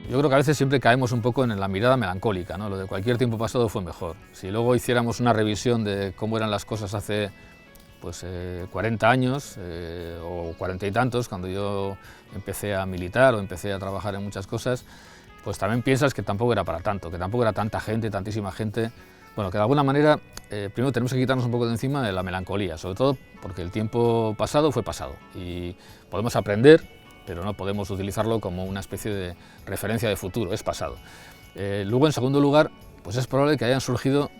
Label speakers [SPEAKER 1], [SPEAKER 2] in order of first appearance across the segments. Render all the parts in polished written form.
[SPEAKER 1] Yo creo que a veces siempre caemos un poco en la mirada melancólica, ¿no? Lo de cualquier tiempo pasado fue mejor. Si luego hiciéramos una revisión de cómo eran las cosas hace 40 años o 40 y tantos, cuando yo empecé a militar o empecé a trabajar en muchas cosas, pues también piensas que tampoco era para tanto, que tampoco era tanta gente, tantísima gente. Bueno, que de alguna manera primero tenemos que quitarnos un poco de encima de la melancolía, sobre todo porque el tiempo pasado fue pasado y podemos aprender, pero no podemos utilizarlo como una especie de referencia de futuro, es pasado. Luego, en segundo lugar, pues es probable que hayan surgido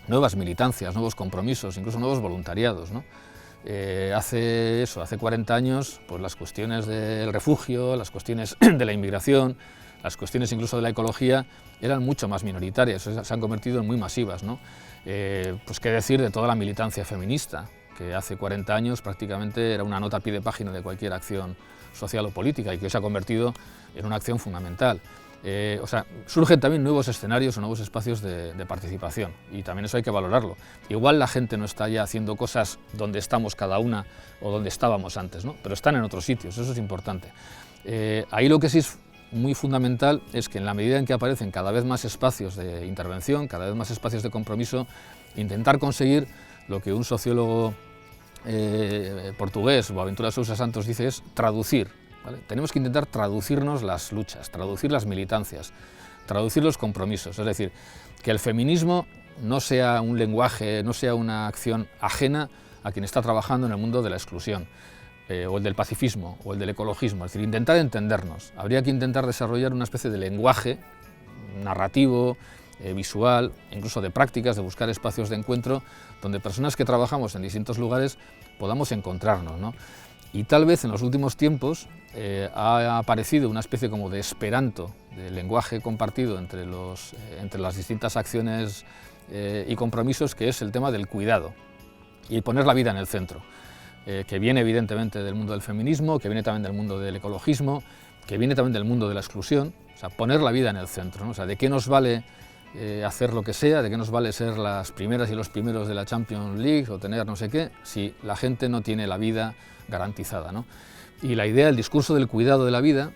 [SPEAKER 1] nuevas militancias, nuevos compromisos, incluso nuevos voluntariados, ¿no? Hace 40 años, pues las cuestiones del refugio, las cuestiones de la inmigración, las cuestiones incluso de la ecología eran mucho más minoritarias, se han convertido en muy masivas, ¿no? Pues qué decir de toda la militancia feminista, que hace 40 años prácticamente era una nota a pie de página de cualquier acción social o política y que se ha convertido en una acción fundamental. Surgen también nuevos escenarios o nuevos espacios de participación y también eso hay que valorarlo. Igual la gente no está ya haciendo cosas donde estamos cada una o donde estábamos antes, ¿no? Pero están en otros sitios, eso es importante. Ahí lo que sí es muy fundamental es que en la medida en que aparecen cada vez más espacios de intervención, cada vez más espacios de compromiso, intentar conseguir lo que un sociólogo portugués, Boaventura Sousa Santos, dice es traducir, ¿vale? Tenemos que intentar traducirnos las luchas, traducir las militancias, traducir los compromisos, es decir, que el feminismo no sea un lenguaje, no sea una acción ajena a quien está trabajando en el mundo de la exclusión, o el del pacifismo, o el del ecologismo, es decir, intentar entendernos. Habría que intentar desarrollar una especie de lenguaje narrativo, visual, incluso de prácticas, de buscar espacios de encuentro donde personas que trabajamos en distintos lugares podamos encontrarnos, ¿no? Y tal vez en los últimos tiempos ha aparecido una especie como de esperanto, de lenguaje compartido entre las distintas acciones y compromisos, que es el tema del cuidado y poner la vida en el centro, que viene evidentemente del mundo del feminismo, que viene también del mundo del ecologismo, que viene también del mundo de la exclusión, o sea, poner la vida en el centro, ¿no? O sea, ¿de qué nos vale hacer lo que sea, de qué nos vale ser las primeras y los primeros de la Champions League o tener no sé qué, si la gente no tiene la vida garantizada, ¿no? Y la idea, el discurso del cuidado de la vida,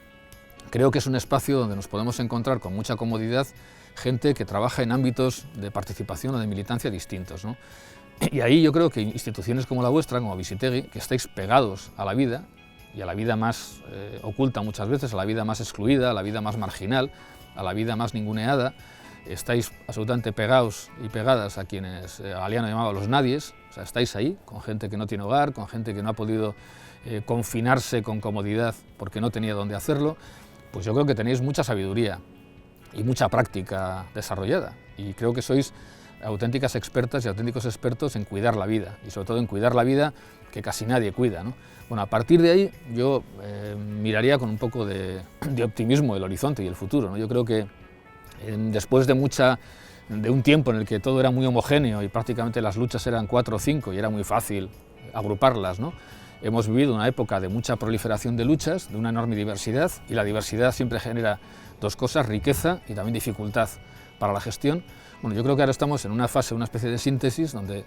[SPEAKER 1] creo que es un espacio donde nos podemos encontrar con mucha comodidad gente que trabaja en ámbitos de participación o de militancia distintos, ¿no? Y ahí yo creo que instituciones como la vuestra, como Visitegui, que estáis pegados a la vida, y a la vida más oculta muchas veces, a la vida más excluida, a la vida más marginal, a la vida más ninguneada, estáis absolutamente pegados y pegadas a quienes Galeano llamaba los nadies, o sea, estáis ahí con gente que no tiene hogar, con gente que no ha podido confinarse con comodidad porque no tenía dónde hacerlo. Pues yo creo que tenéis mucha sabiduría y mucha práctica desarrollada y creo que sois auténticas expertas y auténticos expertos en cuidar la vida y sobre todo en cuidar la vida que casi nadie cuida, ¿no? Bueno, a partir de ahí yo miraría con un poco de optimismo el horizonte y el futuro, ¿no? Yo creo que después de un tiempo en el que todo era muy homogéneo y prácticamente las luchas eran 4 o 5 y era muy fácil agruparlas, ¿no? Hemos vivido una época de mucha proliferación de luchas, de una enorme diversidad, y la diversidad siempre genera dos cosas: riqueza y también dificultad para la gestión. Bueno, yo creo que ahora estamos en una fase, una especie de síntesis, donde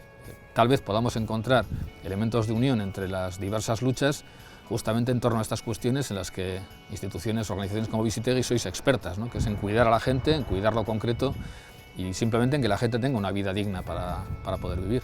[SPEAKER 1] tal vez podamos encontrar elementos de unión entre las diversas luchas, justamente en torno a estas cuestiones en las que instituciones, organizaciones como Visitegui sois expertas, ¿no? Que es en cuidar a la gente, en cuidar lo concreto y simplemente en que la gente tenga una vida digna para poder vivir.